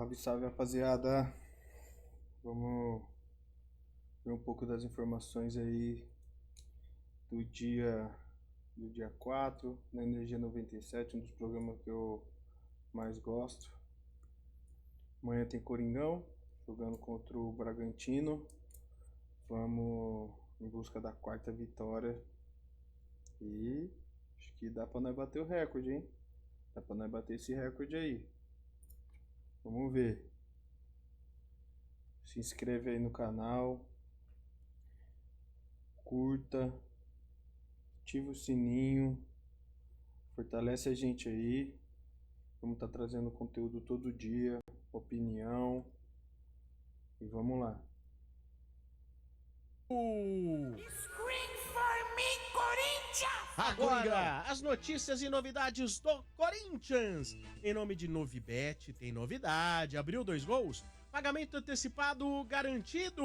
Salve, salve, rapaziada. Vamos ver um pouco das informações aí do dia 4 na Energia 97, um dos programas que eu mais gosto. Amanhã tem Coringão jogando contra o Bragantino. Vamos em busca da quarta vitória. E acho que dá pra nós bater o recorde, hein? Dá pra nós bater esse recorde aí. Vamos ver. Se inscreve aí no canal, curta, ativa o sininho, fortalece a gente aí. Vamos estar trazendo conteúdo todo dia, opinião. E vamos lá. Scream for me, Corinthians! Agora, as notícias e novidades do Corinthians. Em nome de Novibet, tem novidade. Abriu 2 gols, pagamento antecipado garantido.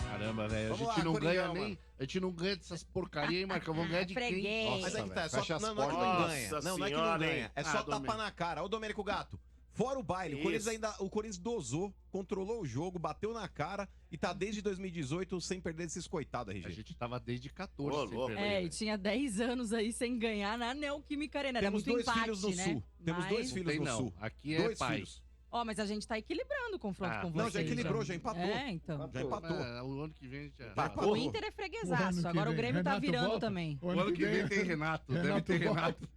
Caramba, velho, a Vamos gente lá, não Coringão, ganha mano. nem. A gente não ganha dessas porcaria, hein, Marcão? Vamos ganhar de quem? Freguês. Mas aí que tá, é velho, só, fecha as não é que não portas. ganha. Nossa Não é que não senhora, ganha. hein? É só Domênico. tapa na cara. Ô, Domênico Gato, fora o baile, o Corinthians dosou, controlou o jogo, bateu na cara e tá desde 2018 sem perder esses coitados, A RG. gente tava desde 14 Ô, sem louco. perder, É, e velho. tinha 10 anos aí sem ganhar na Neoquímica Arena. Era Temos muito dois empate, filhos no né? Sul. Temos Mas- dois filhos Tem no não. Sul. Aqui é Dois pai. filhos. Ó, mas a gente tá equilibrando o confronto Ah, com Não, vocês. já equilibrou, já empatou. É, então. Já empatou. O ano que vem a gente já. Empatou. O Inter é O ano freguesaço. que Agora o vem, Grêmio tá Renato virando volta. também. O ano que vem tem Renato, deve ter volta. Renato.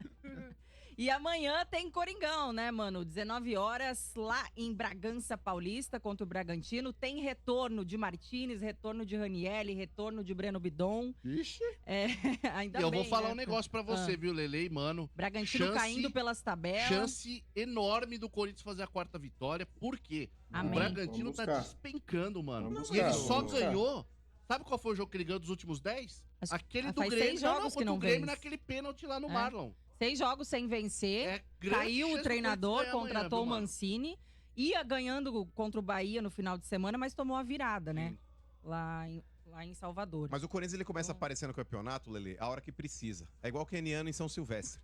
E amanhã tem Coringão, né, mano? 19 horas lá em Bragança Paulista contra o Bragantino. Tem retorno de Martínez, retorno de Ranielli, retorno de Breno Bidon. Ixi, É, ainda E eu bem, vou falar né? um negócio pra você, viu, Lele, mano? Bragantino caindo pelas tabelas. Chance enorme do Corinthians fazer a quarta vitória. Por quê? Amém. O Bragantino Vamos tá buscar. despencando, mano. Vamos E ele buscar, só vamos buscar. ganhou. Sabe qual foi o jogo que ele ganhou dos últimos 10? Acho- Aquele do faz Grêmio. 6 jogos que contra não o Grêmio vence. naquele pênalti lá no É. Marlon. 6 jogos sem vencer. É grande Caiu chance o do treinador, Corinthians ganhar contratou amanhã, o viu, Mancini. Ia ganhando contra o Bahia no final de semana, mas tomou a virada, né? Sim. Lá em Salvador. Mas o Corinthians ele começa a aparecer no campeonato, Lele, a hora que precisa. É igual o keniano em São Silvestre.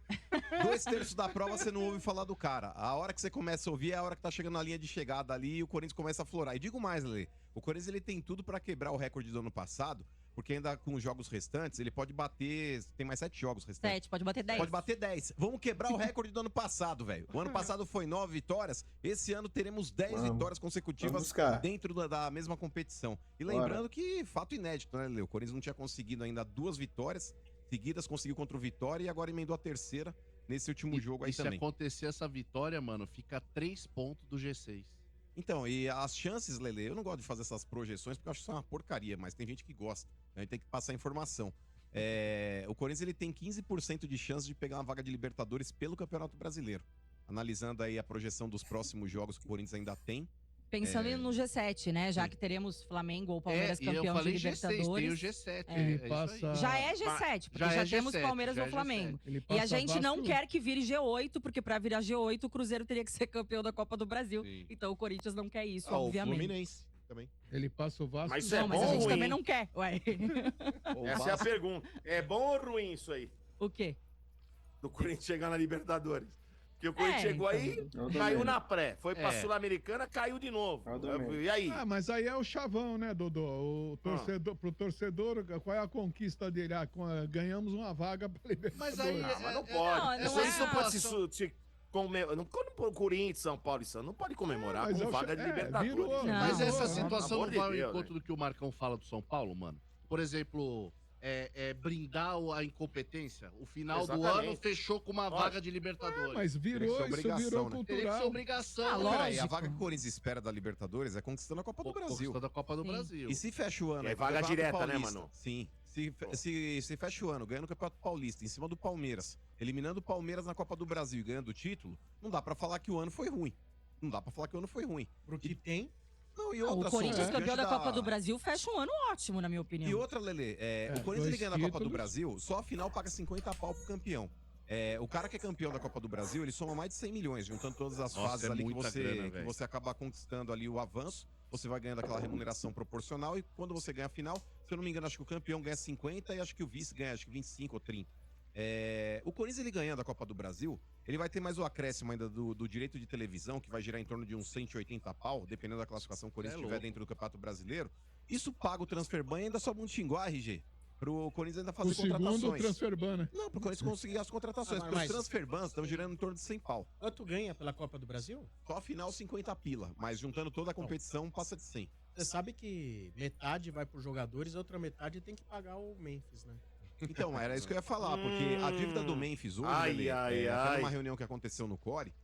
2/3 da prova você não ouve falar do cara. A hora que você começa a ouvir é a hora que tá chegando na linha de chegada ali e o Corinthians começa a florar. E digo mais, Lele, o Corinthians ele tem tudo pra quebrar o recorde do ano passado, porque ainda com os jogos restantes, ele pode bater. Tem mais 7 jogos restantes. 7, pode bater 10. Pode bater 10. Vamos quebrar o recorde do ano passado, velho. O ano passado foi 9 vitórias. Esse ano teremos 10 Vamos. vitórias Vamos consecutivas buscar. dentro da mesma competição. E Bora. lembrando que, fato inédito, né, Leo? O Corinthians não tinha conseguido ainda 2 vitórias seguidas, conseguiu contra o Vitória e agora emendou a terceira nesse último jogo aí E se também. acontecer essa vitória, mano, fica 3 pontos do G6. Então, e as chances, Lele, eu não gosto de fazer essas projeções porque eu acho que isso é uma porcaria, mas tem gente que gosta. A gente tem que passar informação. O Corinthians ele tem 15% de chance de pegar uma vaga de Libertadores pelo Campeonato Brasileiro. Analisando aí a projeção dos próximos jogos que o Corinthians ainda tem. Pensando no G7, né? Já Sim. que teremos Flamengo ou Palmeiras e eu campeão de falei G6, tem o Libertadores. G7. É. ele isso aí. passa. Já é G7, porque Já já, é temos G7, Palmeiras já ou é Flamengo. Ele E passa a gente Vasco não e- quer que vire G8, porque pra virar G8, o Cruzeiro teria que ser campeão da Copa do Brasil. Sim. Então o Corinthians não quer isso, O obviamente. Fluminense também. Ele passa o Vasco. Mas e- isso é Não, mas bom a ou gente ruim? também não quer. Ué. Essa é a pergunta. É bom ou ruim isso aí? O quê? Do Corinthians chegar na Libertadores? Porque o Corinthians É, chegou aí, então. caiu na pré. Foi pra É. Sul-Americana, caiu de novo. É o Domênico. E aí? Ah, mas aí é o chavão, né, Dodô? O torcedor, pro torcedor, qual é a conquista dele? Ganhamos uma vaga pra Libertadores. Mas aí Ah, mas não Não, pode. não Isso é. não pode se comemorar. Não pode pôr o Corinthians, São Paulo e Santos. Não pode comemorar Mas com eu vaga de cha- Libertadores. virou, Não. Mas virou, essa né? situação Pelo não amor de vai ao Deus, encontro do que o Marcão fala do São Paulo, mano? Por exemplo, brindar a incompetência. O final do Exatamente. ano fechou com uma Lógico. vaga de Libertadores. Mas Teria que virou, ser isso obrigação, virou né? Teria que ser cultural. obrigação. Ah, né? lógico. Peraí, a vaga que o Corinthians espera da Libertadores é conquistando a Copa do Brasil. Conquista da Copa do Sim. Brasil. E se fecha o ano? É aí, vaga Campeonato direta, né, Paulista, mano? Sim. Se fecha o ano ganhando o Campeonato Paulista em cima do Palmeiras, eliminando o Palmeiras na Copa do Brasil e ganhando o título, não dá pra falar que o ano foi ruim. Não dá pra falar que o ano foi ruim. Pro que tem, Não, e Não, outra o Corinthians só, campeão diante da Copa do Brasil fecha um ano ótimo, na minha opinião. E outra, Lele, o Corinthians ele dois ganha na Copa do títulos. Brasil, só a final paga 50 pau pro campeão. O cara que é campeão da Copa do Brasil, ele soma mais de 100 milhões, juntando todas as Nossa, fases é ali que muita você, grana, que velho. você acaba conquistando ali o avanço, você vai ganhando aquela remuneração proporcional e quando você ganha a final, se eu não me engano, acho que o campeão ganha 50 e acho que o vice ganha acho que 25 ou 30. O Corinthians, ele ganhando a Copa do Brasil, ele vai ter mais o acréscimo ainda do direito de televisão, que vai girar em torno de uns 180 pau, dependendo da classificação que o Corinthians tiver dentro do Campeonato Brasileiro. Isso paga o transfer ban e ainda sobra um xinguá, RG. Pro Corinthians ainda fazer O segundo contratações. transfer ban, né? Não, pro Corinthians conseguir as contratações. Ah, Porque mas- os transfer bans estão girando em torno de 100 pau. Quanto ganha pela Copa do Brasil? Só a final 50 pila, mas juntando toda a competição passa de 100. Você sabe que metade vai pros jogadores, a outra metade tem que pagar o Memphis, né? Então, era isso que eu ia falar, porque a dívida do Memphis hoje, Ai, Lelê, ai, até ai. numa reunião que aconteceu no Core,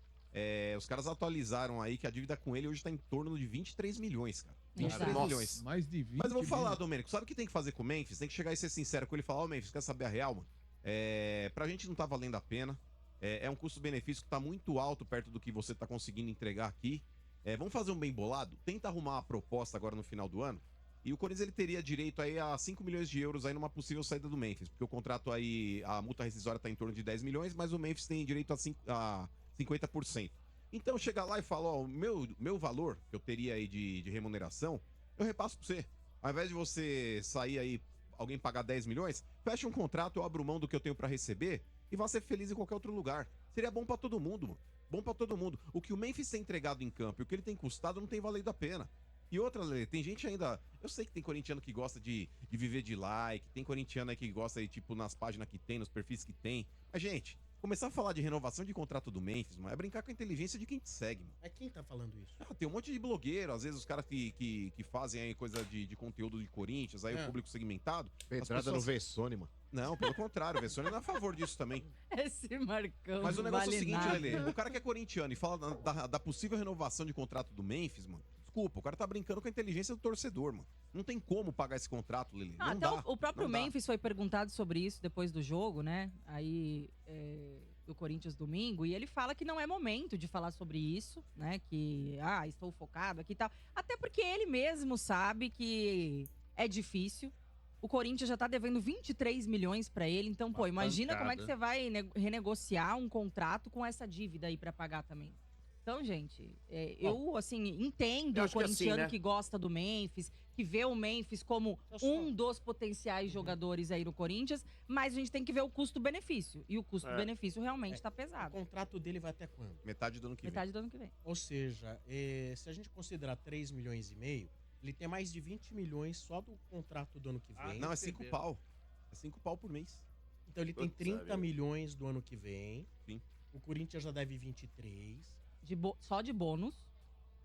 os caras atualizaram aí que a dívida com ele hoje tá em torno de 23 milhões, cara. 23 Nossa. milhões. Mais de 20 Mas eu vou falar, milhões. Domênico, sabe o que tem que fazer com o Memphis? Tem que chegar e ser sincero com ele e falar, Memphis, quer saber a real, mano? Pra gente não tá valendo a pena. É um custo-benefício que tá muito alto perto do que você tá conseguindo entregar aqui. Vamos fazer um bem bolado? Tenta arrumar uma proposta agora no final do ano. E o Corinthians ele teria direito aí a 5 milhões de euros aí numa possível saída do Memphis. Porque o contrato aí, a multa rescisória tá em torno de 10 milhões, mas o Memphis tem direito a 50%. Então chega lá e fala, ó, o meu valor que eu teria aí de remuneração, eu repasso pra você. Ao invés de você sair aí, alguém pagar 10 milhões, fecha um contrato, eu abro mão do que eu tenho pra receber e vá ser feliz em qualquer outro lugar. Seria bom pra todo mundo, mano. Bom pra todo mundo. O que o Memphis tem entregado em campo e o que ele tem custado não tem valido a pena. E outra, Lê, tem gente ainda. Eu sei que tem corintiano que gosta de viver de like, tem corintiano aí que gosta aí, tipo, nas páginas que tem, nos perfis que tem. Mas, gente, começar a falar de renovação de contrato do Memphis, mano, é brincar com a inteligência de quem te segue, mano. Mas quem tá falando isso? Tem um monte de blogueiro, às vezes os caras que fazem aí coisa de conteúdo de Corinthians, aí o público segmentado. Pedrada no Vessone, mano. Não, pelo contrário, o Vessone não é a favor disso também. Esse Marcão. Mas o negócio vale é o seguinte, nada. Lelê, o cara que é corintiano e fala da possível renovação de contrato do Memphis, mano, desculpa, o cara tá brincando com a inteligência do torcedor, mano. Não tem como pagar esse contrato, Lelê. Não Até dá, o próprio não dá. Memphis foi perguntado sobre isso depois do jogo, né? Aí, do Corinthians domingo, e ele fala que não é momento de falar sobre isso, né? Que, estou focado aqui e tal. Até porque ele mesmo sabe que é difícil. O Corinthians já tá devendo 23 milhões pra ele, então, pô, imagina como é que você vai renegociar um contrato com essa dívida aí pra pagar também. Então, gente, eu, assim, entendo eu o acho que corintiano assim, né? que gosta do Memphis, que vê o Memphis como um dos potenciais jogadores aí no Corinthians, mas a gente tem que ver o custo-benefício. E o custo-benefício realmente tá O pesado. contrato dele vai até quando? Metade do ano que vem. Metade do ano que vem. Ou seja, se a gente considerar 3 milhões e meio, ele tem mais de 20 milhões só do contrato do ano que vem. Não, é 5 pau. É 5 pau por mês. Então ele tem Putz, 30 vida. milhões do ano que vem. Sim. O Corinthians já deve 23. Só de bônus.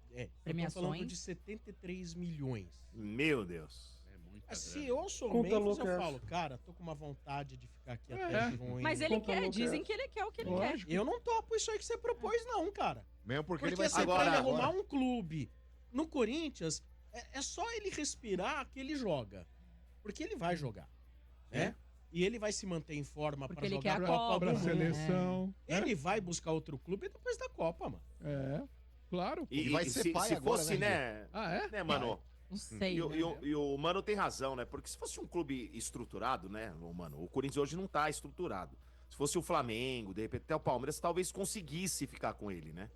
Eu tô Premiações. falando de 73 milhões. Meu Deus. É muita Mas se grana. eu sou Conta Memphis, louca eu essa. falo, cara, tô com uma vontade de ficar aqui É. até junho. Mas ele Conta quer, louca dizem essa. que ele quer o que ele Lógico. Eu não topo isso aí que você propôs, não, cara. Mesmo porque, Porque ele vai se ser pra ele agora. arrumar um clube no Corinthians, é só ele respirar que ele joga. Porque ele vai jogar, né? E ele vai se manter em forma Porque pra ele jogar quer a a Copa Copa, do Pra Mundo. seleção. né? Ele vai buscar outro clube depois da Copa, mano. Claro. E, E vai e ser se, pai se agora, fosse, né, né? É? Mano? Não sei. E, o- né? e o- e o Mano tem razão, né? Porque se fosse um clube estruturado, né, Mano? O Corinthians hoje não tá estruturado. Se fosse o Flamengo, de repente até o Palmeiras, talvez conseguisse ficar com ele, né?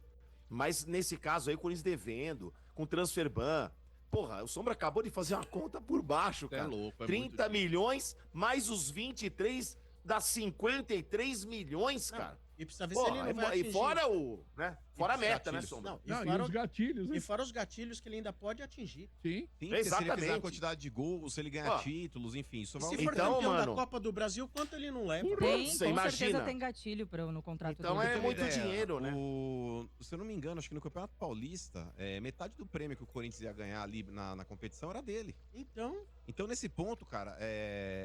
Mas nesse caso aí, o Corinthians devendo, com transfer ban. Porra, o Sombra acabou de fazer uma conta por baixo, É cara. louco, é 30 muito milhões mais os 23 dá 53 milhões, cara. E precisa ver se ele Porra, não vai e atingir. fora o, né? Fora a os meta, né, gatilhos. Sombra? Não, Não, e os gatilhos, né? e fora os gatilhos que ele ainda pode atingir. Sim. Sim, porque se ele fizer a Exatamente. quantidade de gols, se ele ganhar Ó. títulos, enfim, isso E vai se aumentar. for Então, campeão mano- da Copa do Brasil, quanto ele não leva? Tem, Você com certeza imagina? tem gatilho no contrato Então dele. é Pra ter muito uma ideia, dinheiro, né? Se eu não me engano, acho que no Campeonato Paulista, metade do prêmio que o Corinthians ia ganhar ali na competição era dele. Então, Então, nesse ponto, cara,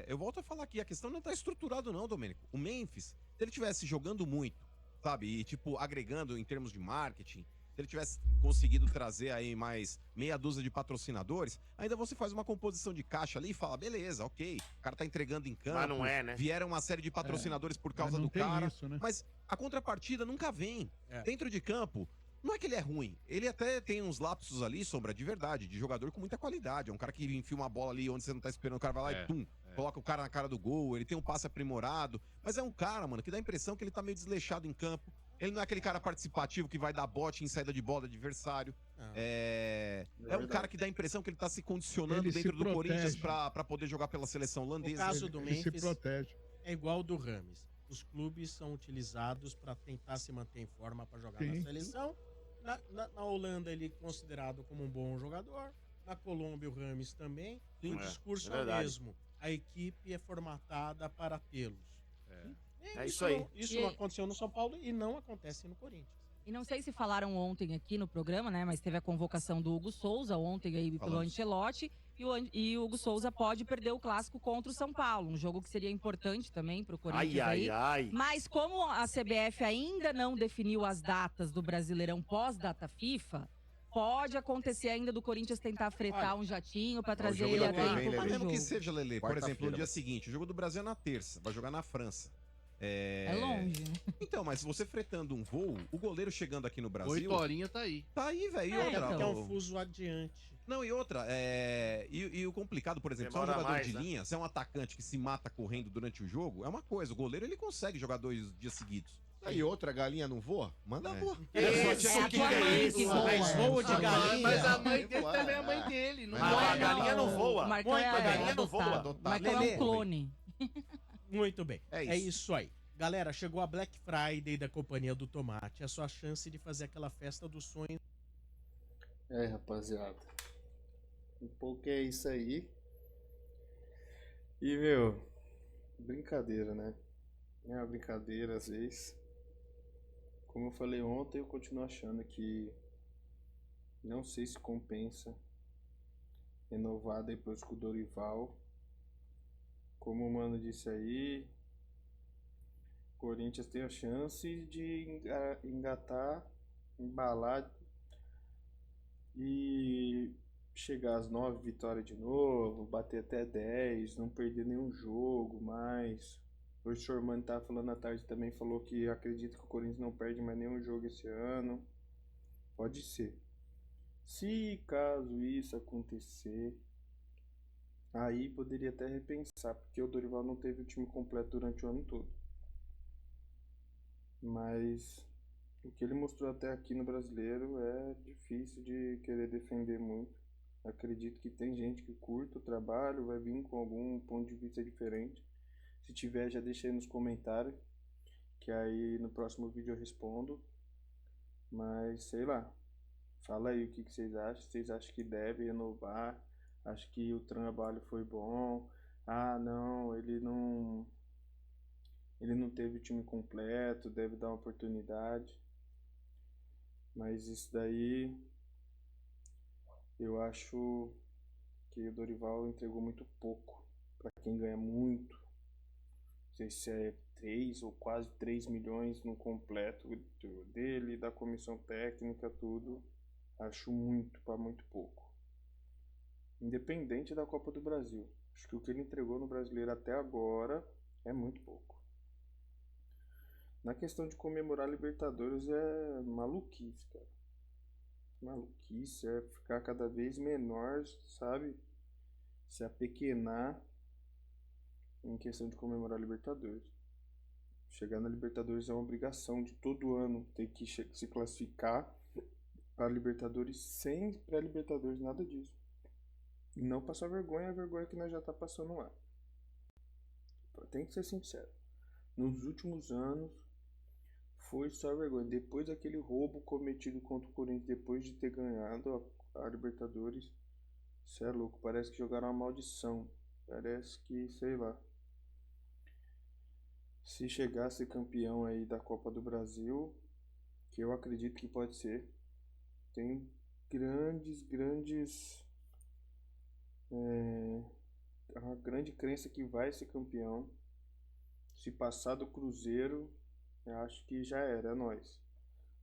eu volto a falar aqui, a questão não tá estruturado não, Domênico. O Memphis, se ele tivesse jogando muito, sabe, e tipo, agregando em termos de marketing, se ele tivesse conseguido trazer aí mais meia dúzia de patrocinadores, ainda você faz uma composição de caixa ali e fala, beleza, ok, o cara tá entregando em campo, Mas não é, né? vieram uma série de patrocinadores por Mas causa não do tem cara, isso, né? mas a contrapartida nunca vem. É. Dentro de campo, não é que ele é ruim. Ele até tem uns lapsos ali, Sombra, de verdade, de jogador com muita qualidade. É um cara que enfia uma bola ali onde você não tá esperando, o cara vai lá e pum, coloca o cara na cara do gol, ele tem um passe aprimorado. Mas é um cara, mano, que dá a impressão que ele tá meio desleixado em campo. Ele não é aquele cara participativo que vai dar bote em saída de bola do adversário. Não. É um cara que dá a impressão que ele tá se condicionando Ele se dentro do protege. Corinthians pra poder jogar pela seleção o holandesa. caso do Ele se Memphis protege. é igual ao do Rames. os clubes são utilizados para tentar se manter em forma para jogar na Sim. seleção. Na Holanda ele é considerado como um bom jogador. Na Colômbia o Rames também. E o Sim, discurso é é o verdade. mesmo. A equipe é formatada para tê-los. É isso aí. Isso E não aí- aconteceu no São Paulo e não acontece no Corinthians. E não sei se falaram ontem aqui no programa, né? Mas teve a convocação do Hugo Souza ontem aí pelo Falamos. Ancelotti. E o Hugo Souza pode perder o clássico contra o São Paulo. Um jogo que seria importante também pro Corinthians aí. Ai. Mas como a CBF ainda não definiu as datas do Brasileirão pós-data FIFA, pode acontecer ainda do Corinthians tentar fretar um jatinho pra trazer jogo ele da a TV, hein, tempo pro Lelê? Mesmo que jogo. seja, Lelê. Por exemplo, no Quarta-feira, dia vai. seguinte, o jogo do Brasil é na terça. Vai jogar na França. É longe, né? Então, mas você fretando um voo, o goleiro chegando aqui no Brasil... 8 horinhas tá aí. Tá aí, velho. E É, outra, então. Que é um fuso adiante. Não, e outra, e o complicado, por exemplo, se é um Demora jogador mais, de né? linha, se é um atacante que se mata correndo durante o jogo, é uma coisa. O goleiro, ele consegue jogar 2 dias seguidos. Aí outra galinha não voa? Manda voar. É a tua mãe que voa. Mas voo de galinha. Mas a mãe dele também é a mãe dele. Não Mas voa, a galinha não voa. O Marcão Muito, é a galinha não voa. adotado. O Marcão é Lelê. um clone. Muito bem. É É isso. isso aí. Galera, chegou a Black Friday da Companhia do Tomate. É a sua chance de fazer aquela festa do sonho. É, rapaziada. Um pouco é isso aí. E, meu, brincadeira, né? É uma brincadeira às vezes. Como eu falei ontem, eu continuo achando que não sei se compensa renovar depois com o Dorival. Como o mano disse aí, o Corinthians tem a chance de engatar, embalar e chegar às 9 vitórias de novo, bater até 10, não perder nenhum jogo mais. Hoje o Sormani tava falando à tarde também, falou que acredita que o Corinthians não perde mais nenhum jogo esse ano. Pode ser. Se caso isso acontecer, aí poderia até repensar, porque o Dorival não teve o time completo durante o ano todo. Mas o que ele mostrou até aqui no Brasileiro é difícil de querer defender muito. Acredito que tem gente que curta o trabalho, vai vir com algum ponto de vista diferente. Se tiver, já deixa aí nos comentários, que aí no próximo vídeo eu respondo. Mas sei lá, fala aí o que vocês acham. Vocês acham que deve renovar? Acho que o trabalho foi bom? Ah, não, ele não teve o time completo, deve dar uma oportunidade. Mas isso daí, eu acho que o Dorival entregou muito pouco para quem ganha muito. Não sei se é 3 ou quase 3 milhões no completo dele, da comissão técnica, tudo. Acho muito para muito pouco. Independente da Copa do Brasil. Acho que o que ele entregou no Brasileiro até agora é muito pouco. Na questão de comemorar Libertadores é maluquice, cara. Maluquice é ficar cada vez menor, sabe? Se apequenar em questão de comemorar Libertadores. Chegar na Libertadores é uma obrigação de todo ano ter que se classificar para Libertadores sem pré-Libertadores, nada disso. E não passar vergonha, a vergonha que nós já tá passando lá. Tem que ser sincero. Nos últimos anos foi só vergonha. Depois daquele roubo cometido contra o Corinthians, depois de ter ganhado a Libertadores, cê é louco, parece que jogaram uma maldição. Parece que, sei lá. Se chegar a ser campeão aí da Copa do Brasil, que eu acredito que pode ser, tem uma grande crença que vai ser campeão. Se passar do Cruzeiro, eu acho que já era, é nóis.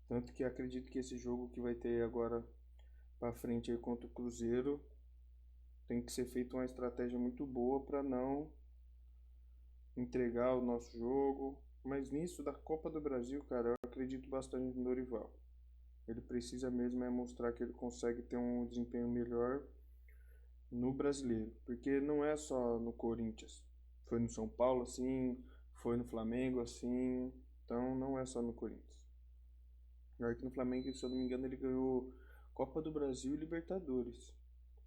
Tanto que acredito que esse jogo que vai ter agora pra frente aí contra o Cruzeiro, tem que ser feita uma estratégia muito boa para não entregar o nosso jogo. Mas nisso da Copa do Brasil, cara, eu acredito bastante no Dorival. Ele precisa mesmo é mostrar que ele consegue ter um desempenho melhor no Brasileiro, porque não é só no Corinthians. Foi no São Paulo assim, foi no Flamengo assim, então não é só no Corinthians. Pior que no Flamengo, se eu não me engano, ele ganhou Copa do Brasil e Libertadores.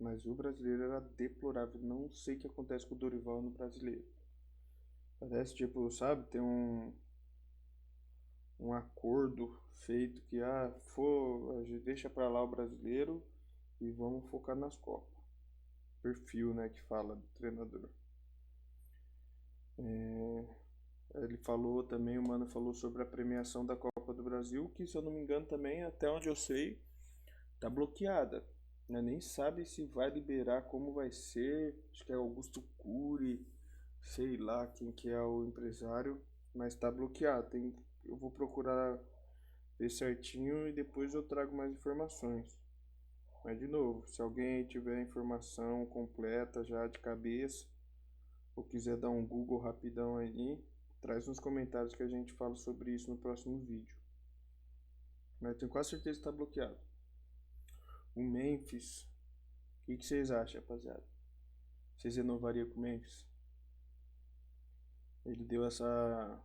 Mas o brasileiro era deplorável. Não sei o que acontece com o Dorival no brasileiro. Parece, tipo, sabe, tem um acordo feito que, a gente deixa pra lá o brasileiro e vamos focar nas Copas. Perfil, né, que fala do treinador. Ele falou também, o Mano falou sobre a premiação da Copa do Brasil, que se eu não me engano também, até onde eu sei, tá bloqueada. Né? Nem sabe se vai liberar, como vai ser. Acho que é Augusto Cury, sei lá quem que é o empresário, mas tá bloqueado. Eu vou procurar ver certinho e depois eu trago mais informações. Mas de novo, se alguém tiver informação completa já de cabeça, ou quiser dar um Google rapidão aí, traz nos comentários que a gente fala sobre isso no próximo vídeo. Mas eu tenho quase certeza que tá bloqueado. O Memphis, o que vocês acham, rapaziada? Vocês renovariam com o Memphis? Ele deu essa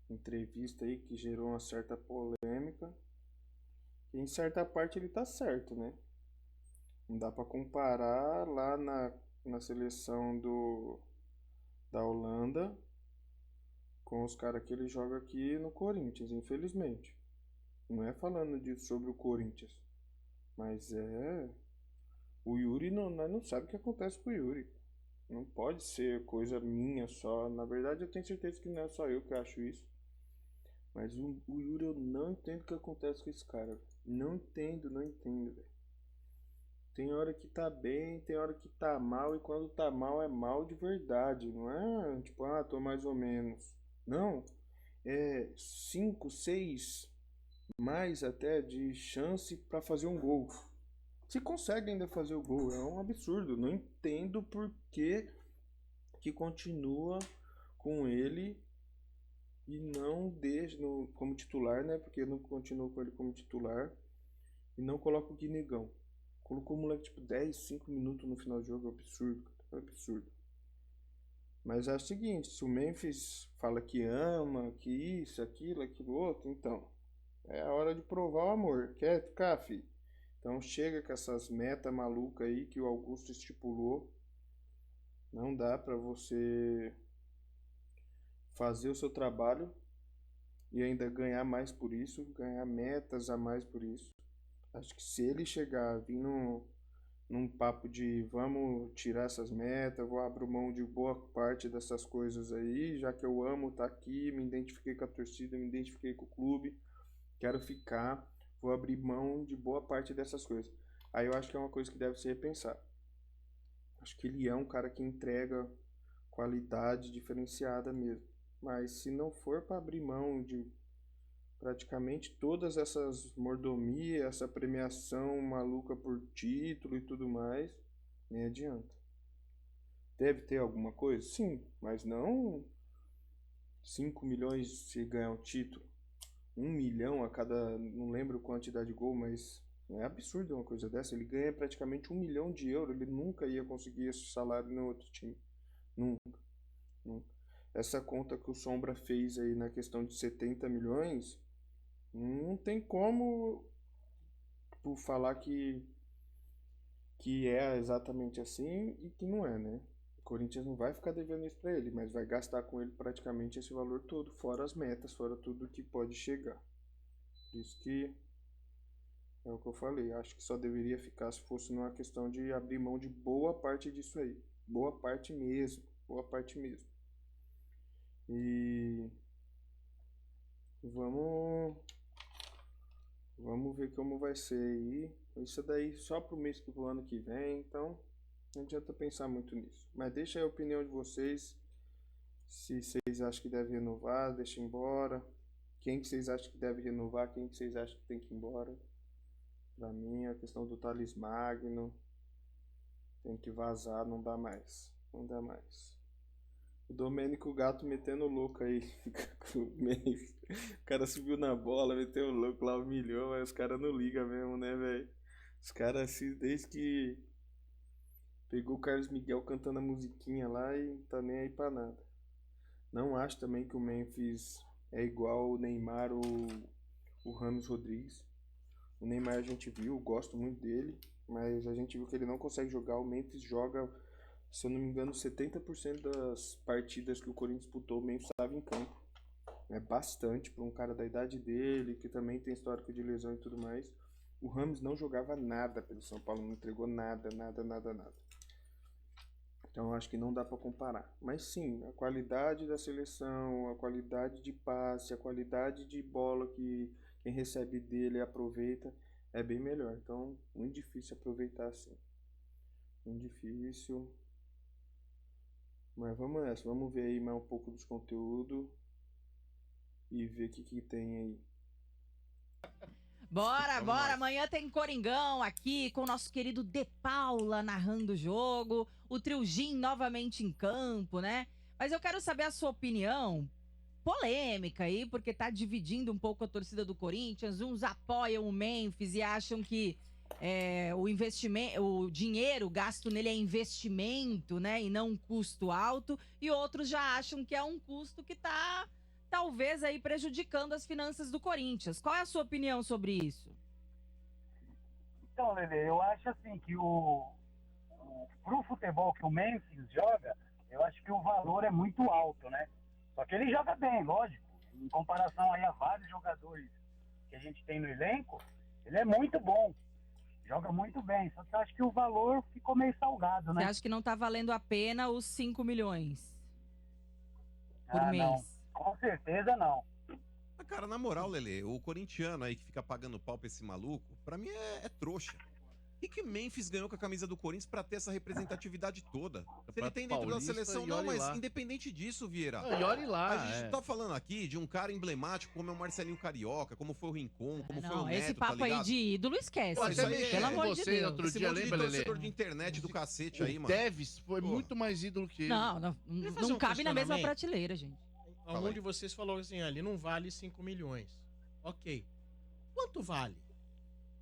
entrevista aí que gerou uma certa polêmica. E em certa parte ele tá certo, né? Não dá pra comparar lá na seleção da Holanda com os caras que ele joga aqui no Corinthians, infelizmente. Não é falando sobre o Corinthians, mas o Yuri nós não sabe o que acontece com o Yuri. Não pode ser coisa minha só. Na verdade, eu tenho certeza que não é só eu que acho isso. Mas o Yuri, eu não entendo o que acontece com esse cara. Não entendo, velho. Tem hora que tá bem, tem hora que tá mal, e quando tá mal é mal de verdade. Não é tipo, tô mais ou menos. Não. É 5, 6 mais até de chance pra fazer um gol. Se consegue ainda fazer o gol, é um absurdo. Não entendo por que continua com ele e não deixa como titular, né? Porque não continua com ele como titular e não coloca o Guinegão. Colocou o moleque tipo 10, 5 minutos no final do jogo, é absurdo, é absurdo. Mas é o seguinte, se o Memphis fala que ama, que isso, aquilo outro, então é a hora de provar o amor. Quer ficar, filho? Então chega com essas metas malucas aí que o Augusto estipulou. Não dá pra você fazer o seu trabalho e ainda ganhar mais por isso, ganhar metas a mais por isso. Acho que se ele chegar, vir num papo de vamos tirar essas metas, vou abrir mão de boa parte dessas coisas aí, já que eu amo estar aqui, me identifiquei com a torcida, me identifiquei com o clube, quero ficar, vou abrir mão de boa parte dessas coisas. Aí eu acho que é uma coisa que deve ser repensar. Acho que ele é um cara que entrega qualidade diferenciada mesmo. Mas se não for para abrir mão de praticamente todas essas mordomias, essa premiação maluca por título e tudo mais, nem adianta. Deve ter alguma coisa? Sim, mas não 5 milhões se ganhar um título. 1 milhão a cada, não lembro a quantidade de gol, mas é absurdo uma coisa dessa. Ele ganha praticamente 1 milhão de euros. Ele nunca ia conseguir esse salário no outro time. Nunca. Essa conta que o Sombra fez aí na questão de 70 milhões, não tem como falar que é exatamente assim e que não é, né? O Corinthians não vai ficar devendo isso pra ele, mas vai gastar com ele praticamente esse valor todo, fora as metas, fora tudo que pode chegar. Por isso que é o que eu falei, acho que só deveria ficar se fosse numa questão de abrir mão de boa parte disso aí. Boa parte mesmo, boa parte mesmo. E vamos ver como vai ser aí. Isso daí só pro mês pro ano que vem, então não adianta pensar muito nisso. Mas deixa aí a opinião de vocês. Se vocês acham que deve renovar, deixa embora. Quem que vocês acham que deve renovar, quem que vocês acham que tem que ir embora. Pra mim, a questão do Thales Magno tem que vazar, não dá mais. Não dá mais. O Domênico Gato metendo louco aí. O cara subiu na bola, meteu louco lá, humilhou, mas os caras não ligam mesmo, né, velho? Os caras, assim, desde que pegou o Carlos Miguel cantando a musiquinha lá e não tá nem aí pra nada. Não acho também que o Memphis é igual o Neymar ou o Ramos Rodrigues. O Neymar a gente viu, gosto muito dele, mas a gente viu que ele não consegue jogar. O Memphis joga Se eu não me engano, 70% das partidas que o Corinthians disputou, o Memphis estava em campo. É bastante para um cara da idade dele, que também tem histórico de lesão e tudo mais. O Rames não jogava nada pelo São Paulo, não entregou nada. Então eu acho que não dá para comparar. Mas sim, a qualidade da seleção, a qualidade de passe, a qualidade de bola que quem recebe dele aproveita é bem melhor. Então, muito difícil aproveitar assim. Muito difícil. Mas vamos nessa, vamos ver aí mais um pouco dos conteúdos e ver o que tem aí. Bora. Amanhã tem Coringão aqui com o nosso querido De Paula narrando o jogo. O Trio Gin novamente em campo, né? Mas eu quero saber a sua opinião polêmica aí, porque tá dividindo um pouco a torcida do Corinthians. Uns apoiam o Memphis e acham que o investimento, o dinheiro gasto nele é investimento, né? E não um custo alto. E outros já acham que é um custo que tá talvez aí prejudicando as finanças do Corinthians. Qual é a sua opinião sobre isso? Então, Lelê, eu acho assim que pro futebol que o Memphis joga, eu acho que o valor é muito alto, né? Só que ele joga bem, lógico. Em comparação aí a vários jogadores que a gente tem no elenco, ele é muito bom. Joga muito bem. Só que eu acho que o valor ficou meio salgado, né? Você acha que não tá valendo a pena os 5 milhões por mês? Não. Com certeza não. Cara, na moral, Lelê, o corintiano aí que fica pagando pau pra esse maluco, pra mim é trouxa. O que Memphis ganhou com a camisa do Corinthians pra ter essa representatividade toda? Se ele tem dentro da seleção, não, mas independente disso, Vieira. E olhe lá. A gente tá falando aqui de um cara emblemático como é o Marcelinho Carioca, como foi o Rincon, como foi o Neto, esse papo aí de ídolo, esquece. Pô, isso aí pelo amor de Deus. Outro esse dia, monte de lembra, Lelê? torcedor de internet do cacete aí, mano. Teves foi muito mais ídolo que ele. Não cabe na mesma prateleira, gente. Algum de vocês falou assim, ali não vale 5 milhões. Ok. Quanto vale?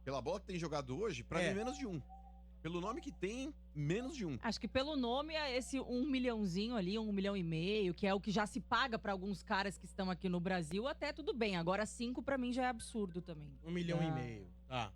Pela bola que tem jogado hoje, pra mim menos de 1. Pelo nome que tem, menos de 1. Acho que pelo nome é esse 1 milhãozinho ali, 1,5 milhão, que é o que já se paga pra alguns caras que estão aqui no Brasil, até tudo bem. Agora 5 pra mim já é absurdo também. 1,5 milhão. Tá.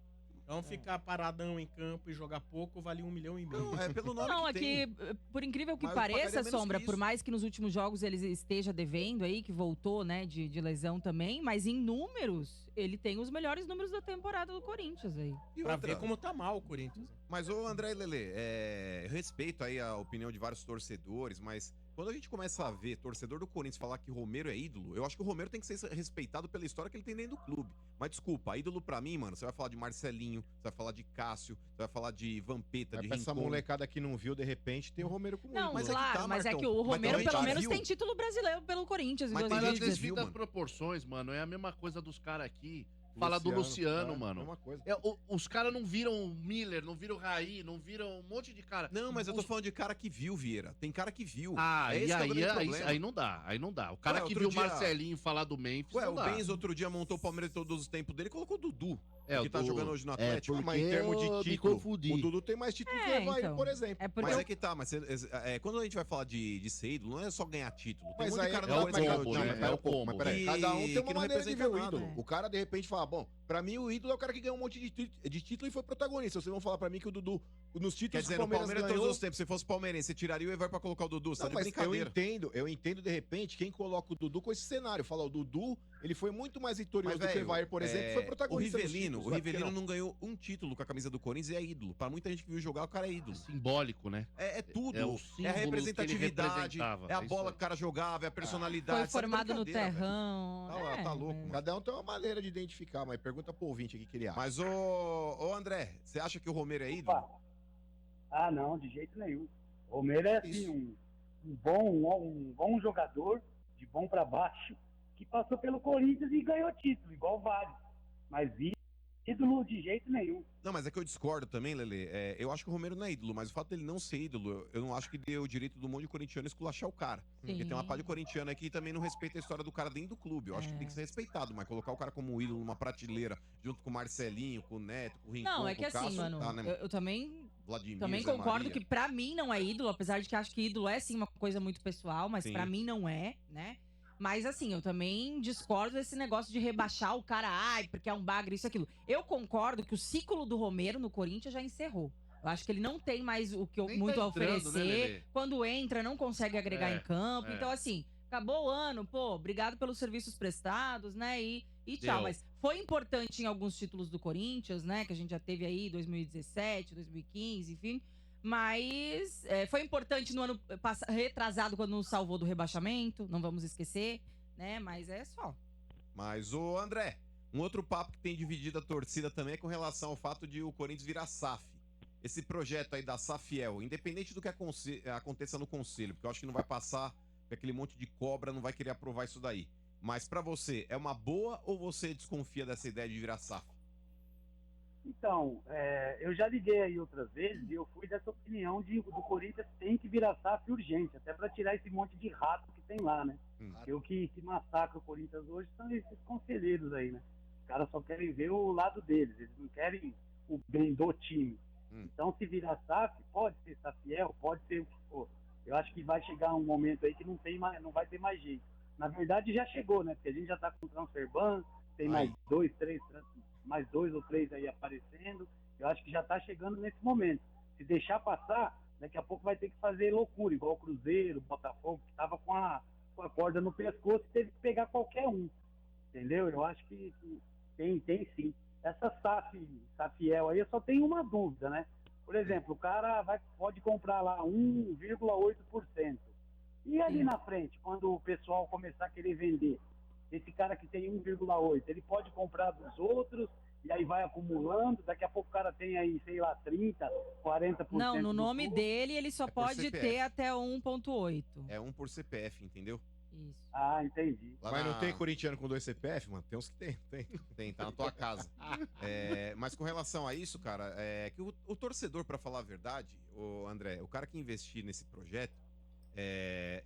Então ficar paradão em campo e jogar pouco vale 1,5 milhão. Não, é pelo nome Não, que é tem. que, por incrível que Mas eu pareça, pagaria menos Sombra, que por isso. mais que nos últimos jogos ele esteja devendo aí, que voltou, né, de lesão também, mas em números, ele tem os melhores números da temporada do Corinthians aí. E Pra outra, ver como tá mal o Corinthians. Mas, ô André e Lelê, eu respeito aí a opinião de vários torcedores, mas quando a gente começa a ver torcedor do Corinthians falar que Romero é ídolo, eu acho que o Romero tem que ser respeitado pela história que ele tem dentro do clube. Mas desculpa, ídolo pra mim, mano, você vai falar de Marcelinho, você vai falar de Cássio, você vai falar de Vampeta, Mas de pra essa Rincon. molecada que não viu, de repente, tem o Romero como Não, ídolo. Mas é que claro, tá, mas é Marcão. que o Mas Romero também pelo já menos viu. tem título brasileiro pelo Corinthians em Mas Mas às 2016. vezes viu, das mano. proporções, mano, é a mesma coisa dos caras aqui. Fala do Luciano, mano. Mesma coisa. Os caras não viram o Miller, não viram o Raí, não viram um monte de cara. Não, mas eu tô falando de cara que viu, Vieira. Tem cara que viu. Ah, Esse e que é o aí, grande aí, problema. aí não dá, aí não dá. O cara Ué, que outro viu o dia- Marcelinho falar do Memphis, Ué, não o dá. Benz outro dia montou o Palmeiras todos os tempos dele e colocou o Dudu, É, que o tá do- jogando hoje no Atlético. Porque mas em termos de me título, confundi. o Dudu tem mais títulos que o Evair, então. por exemplo. É porque Mas é que tá, mas quando a gente vai falar de ser ídolo, não é só ganhar título. Tem Mas um monte aí de cara é da o América combo, do né? Sul, É Mas, o combo. mas peraí, Que- cada um tem que uma não maneira de ver representa o ídolo. nada. O cara, de repente, fala, bom, pra mim o ídolo é o cara que ganhou um monte de título e foi protagonista. Vocês vão falar pra mim que o Dudu, nos Quer títulos dizer, que o no Palmeiras ganhou... todos os tempos, se fosse palmeirense, você tiraria o Evar pra colocar o Dudu, você tá Não, de mas brincadeira. eu entendo, de repente, quem coloca o Dudu com esse cenário. Fala, o Dudu, ele foi muito mais vitorioso Mas, do que o velho, Evair, por exemplo, foi protagonista O dos Rivelino, títulos, vai, por que não ganhou um título com a camisa do Corinthians e é ídolo. Pra muita gente que viu jogar, o cara é ídolo. Simbólico, né? É tudo. É o É a símbolo que ele representatividade, representava, é a é isso bola aí. que o cara jogava, é a personalidade. foi isso é formado no brincadeira, velho. terrão. Tá lá, tá louco. Cada um tem uma maneira de identificar, mas pergunta pro ouvinte aqui que ele acha. Mas, ô André, você acha que o Romero é ídolo? Opa. Ah, não, de jeito nenhum. O Romero é assim, um bom jogador, de bom pra baixo, que passou pelo Corinthians e ganhou título, igual vários. Mas ídolo de jeito nenhum. Não, mas é que eu discordo também, Lelê. Eu acho que o Romero não é ídolo, mas o fato dele não ser ídolo, eu não acho que deu o direito do monte de corintiano esculachar o cara. Porque tem uma pá de corintiano aqui que também não respeita a história do cara dentro do clube. Eu acho que tem que ser respeitado, mas colocar o cara como um ídolo numa prateleira, junto com o Marcelinho, com o Neto, com o Rincon, Não, é com que o Cássio, assim, mano, tá, né? eu também Vladimir, Também Zé concordo Maria. que pra mim não é ídolo, apesar de que acho que ídolo é sim uma coisa muito pessoal, mas Sim. pra mim não é, né? Mas assim, eu também discordo desse negócio de rebaixar o cara, ai, porque é um bagre, isso, aquilo. Eu concordo que o ciclo do Romero no Corinthians já encerrou. Eu acho que ele não tem mais o que Nem muito tá a entrando, né, oferecer. Lelê? Quando entra, não consegue agregar em campo. é. Então, assim, acabou o ano, pô, obrigado pelos serviços prestados, né? E tchau. Deu. Mas foi importante em alguns títulos do Corinthians, né? Que a gente já teve aí 2017, 2015, enfim. Mas foi importante no ano retrasado, quando nos salvou do rebaixamento, não vamos esquecer, né? Mas é só. Mas, ô André, um outro papo que tem dividido a torcida também é com relação ao fato de o Corinthians virar SAF. Esse projeto aí da Safiel, independente do que aconteça no conselho, porque eu acho que não vai passar, porque aquele monte de cobra não vai querer aprovar isso daí. Mas pra você, é uma boa ou você desconfia dessa ideia de virar SAF? Então, eu já liguei aí outras vezes e eu fui dessa opinião do Corinthians tem que virar SAF urgente, até para tirar esse monte de rato que tem lá, né? Porque o que massacra o Corinthians hoje são esses conselheiros aí, né? Os caras só querem ver o lado deles, eles não querem o bem do time. Então, se virar SAF, pode ser Safiel, pode ser o que for. Eu acho que vai chegar um momento aí que não vai ter mais jeito. Na verdade, já chegou, né? Porque a gente já tá com o transfer ban, tem mais mais 2 ou 3 aí aparecendo. Eu acho que já tá chegando nesse momento. Se deixar passar, daqui a pouco vai ter que fazer loucura, igual o Cruzeiro, o Botafogo, que tava com a corda no pescoço e teve que pegar qualquer um. Entendeu? Eu acho que tem sim. Essa Safiel aí, eu só tenho uma dúvida, né? Por exemplo, o cara pode comprar lá 1,8%. E ali na frente, quando o pessoal começar a querer vender, esse cara que tem 1,8, ele pode comprar dos outros e aí vai acumulando, daqui a pouco o cara tem aí, sei lá, 30, 40%. Não, no do nome clube. dele, ele só por pode CPF. ter até 1,8. É um por CPF, entendeu? Isso. Ah, entendi. Lá Mas na- não tem corintiano com 2 CPF, mano? Tem uns que tem. Tem, tá na tua casa. Mas com relação a isso, cara, que o torcedor, pra falar a verdade, o André, o cara que investir nesse projeto,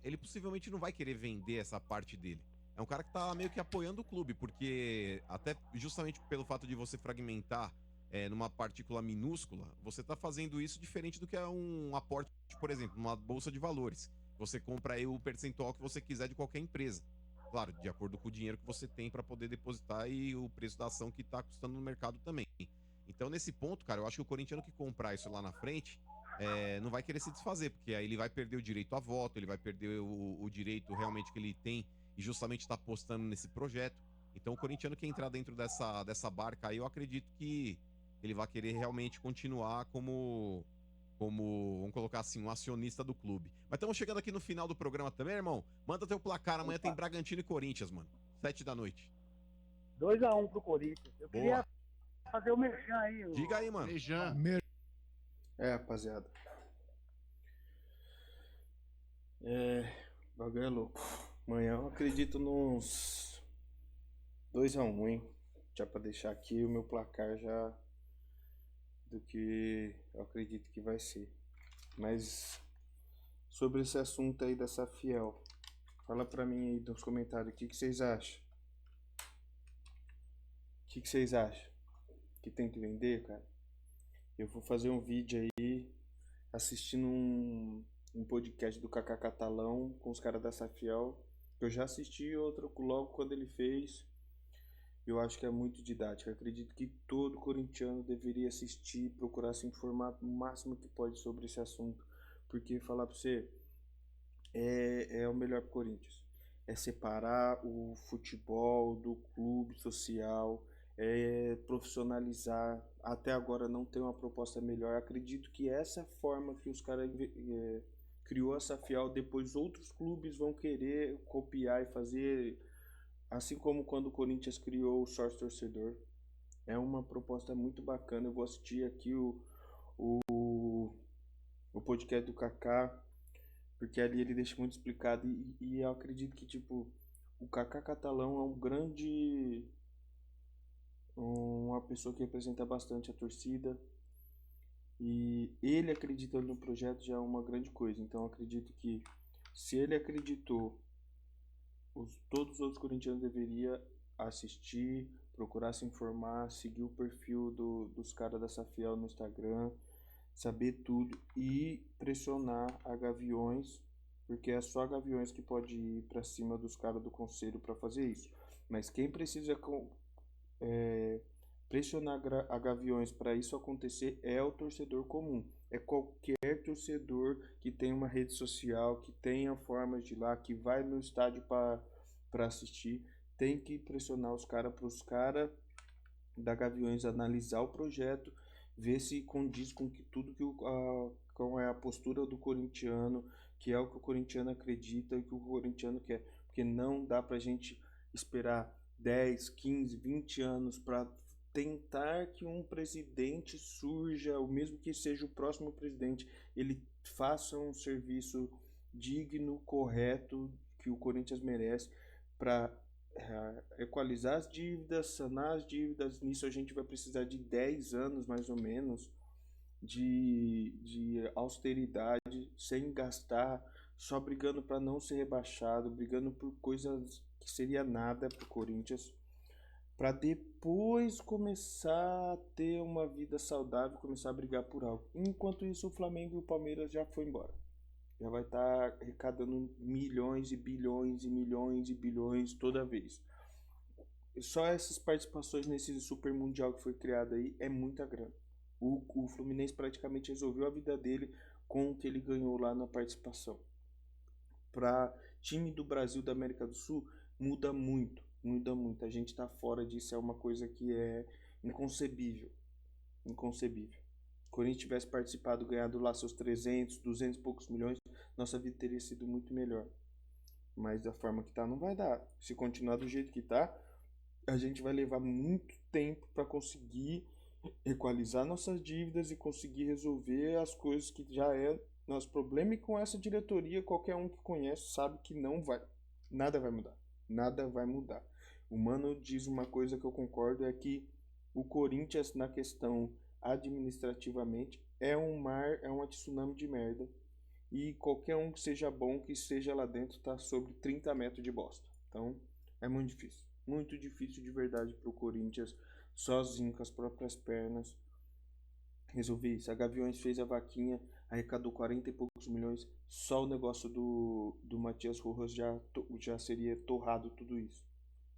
ele possivelmente não vai querer vender essa parte dele. É um cara que tá meio que apoiando o clube, porque até justamente pelo fato de você fragmentar numa partícula minúscula, você tá fazendo isso diferente do que é um aporte, por exemplo, numa bolsa de valores. Você compra aí o percentual que você quiser de qualquer empresa. Claro, de acordo com o dinheiro que você tem para poder depositar e o preço da ação que tá custando no mercado também. Então, nesse ponto, cara, eu acho que o corintiano que comprar isso lá na frente não vai querer se desfazer, porque aí ele vai perder o direito a voto, ele vai perder o direito realmente que ele tem e justamente tá apostando nesse projeto. Então, o corintiano que entrar dentro dessa barca aí, eu acredito que ele vai querer realmente continuar como, vamos colocar assim, um acionista do clube. Mas estamos chegando aqui no final do programa também, irmão. Manda teu placar, amanhã tem Bragantino e Corinthians, mano. 7 da noite. 2-1 pro Corinthians. Eu Boa. queria fazer o merchan aí. Diga aí, mano. Beijão. Rapaziada. O bagulho é louco. Amanhã eu acredito nos 2-1, hein? Já pra deixar aqui o meu placar já do que eu acredito que vai ser. Mas sobre esse assunto aí dessa Fiel, fala pra mim aí nos comentários o que vocês acham. O que vocês acham? Que tem que vender, cara? Eu vou fazer um vídeo aí assistindo um podcast do Kaká Catalão com os caras da Safiel. Eu já assisti outro logo quando ele fez. Eu acho que é muito didático. Eu acredito que todo corintiano deveria assistir, procurar se informar o máximo que pode sobre esse assunto. Porque falar pra você, é o melhor pro Corinthians. É separar o futebol do clube social, profissionalizar. Até agora não tem uma proposta melhor. Acredito que essa forma que os caras criou a Safiel, depois outros clubes vão querer copiar e fazer, assim como quando o Corinthians criou o sócio torcedor. É uma proposta muito bacana. Eu vou assistir aqui o podcast do Kaká, porque ali ele deixa muito explicado e eu acredito que tipo o Kaká Catalão é uma pessoa que representa bastante a torcida. E ele acreditando no projeto já é uma grande coisa. Então eu acredito que se ele acreditou, todos os outros corintianos deveriam assistir, procurar se informar, seguir o perfil dos caras da Safiel no Instagram, saber tudo e pressionar a Gaviões, porque é só a Gaviões que pode ir para cima dos caras do conselho para fazer isso. Mas quem precisa pressionar a Gaviões para isso acontecer é o torcedor comum. É qualquer torcedor que tem uma rede social, que tenha formas de ir lá, que vai no estádio para assistir, tem que pressionar os caras para os caras da Gaviões analisar o projeto, ver se condiz com que tudo que qual é a postura do corintiano, que é o que o corintiano acredita e que o corintiano quer. Porque não dá pra gente esperar 10, 15, 20 anos para tentar que um presidente surja, ou mesmo que seja o próximo presidente, ele faça um serviço digno, correto, que o Corinthians merece, para equalizar as dívidas, sanar as dívidas. Nisso a gente vai precisar de 10 anos, mais ou menos, de austeridade, sem gastar, só brigando para não ser rebaixado, brigando por coisas que seria nada para o Corinthians, para depois começar a ter uma vida saudável, começar a brigar por algo. Enquanto isso, o Flamengo e o Palmeiras já foi embora. Já vai estar arrecadando milhões e bilhões e milhões e bilhões toda vez. Só essas participações nesse Super Mundial que foi criado aí é muita grana. O Fluminense praticamente resolveu a vida dele com o que ele ganhou lá na participação. Para time do Brasil, da América do Sul, muda muito, muda muito. A gente está fora disso, é uma coisa que é inconcebível. Inconcebível. Se o Corinthians tivesse participado, ganhado lá seus 300, 200 e poucos milhões, nossa vida teria sido muito melhor. Mas da forma que tá, não vai dar. Se continuar do jeito que tá, a gente vai levar muito tempo para conseguir equalizar nossas dívidas e conseguir resolver as coisas que já é nosso problema. E com essa diretoria, qualquer um que conhece sabe que não vai, nada vai mudar, nada vai mudar. O Mano diz uma coisa que eu concordo, é que o Corinthians, na questão administrativamente, é um mar, é um tsunami de merda, e qualquer um que seja bom, que esteja lá dentro, tá sobre 30 metros de bosta. Então é muito difícil de verdade pro Corinthians sozinho, com as próprias pernas, resolver isso. A Gaviões fez a vaquinha, arrecadou 40 e poucos milhões, só o negócio do Matias Rojas já seria torrado tudo isso,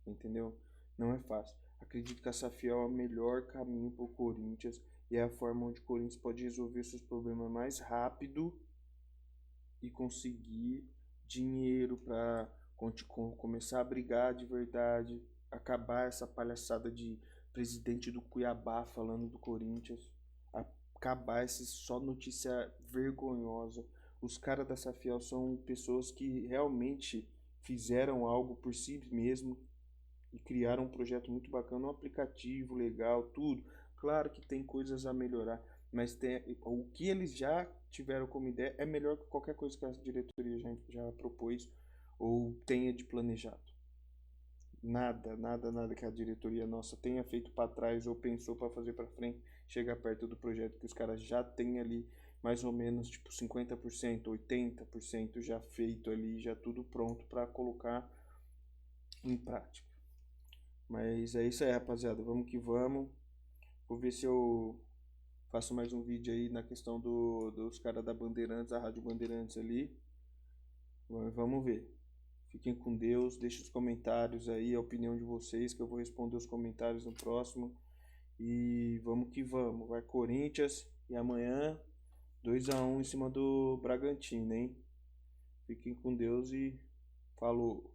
entendeu? Não é fácil. Acredito que a Safiel é o melhor caminho pro Corinthians, e é a forma onde o Corinthians pode resolver seus problemas mais rápido e conseguir dinheiro para começar a brigar de verdade, acabar essa palhaçada de presidente do Cuiabá falando do Corinthians, acabar essa só notícia vergonhosa. Os caras da Safiel são pessoas que realmente fizeram algo por si mesmo e criaram um projeto muito bacana, um aplicativo legal, tudo. Claro que tem coisas a melhorar, mas o que eles já tiveram como ideia é melhor que qualquer coisa que a diretoria já propôs ou tenha de planejado. Nada que a diretoria nossa tenha feito para trás ou pensou para fazer para frente chega perto do projeto que os caras já têm ali, mais ou menos tipo 50%, 80% já feito ali, já tudo pronto para colocar em prática. Mas é isso aí, rapaziada, vamos que vamos. Vou ver se eu faço mais um vídeo aí na questão dos caras da Bandeirantes, a Rádio Bandeirantes ali. Vamos ver. Fiquem com Deus, deixem os comentários aí, a opinião de vocês, que eu vou responder os comentários no próximo. E vamos que vamos. Vai Corinthians, e amanhã 2-1 em cima do Bragantino, hein? Fiquem com Deus e falou.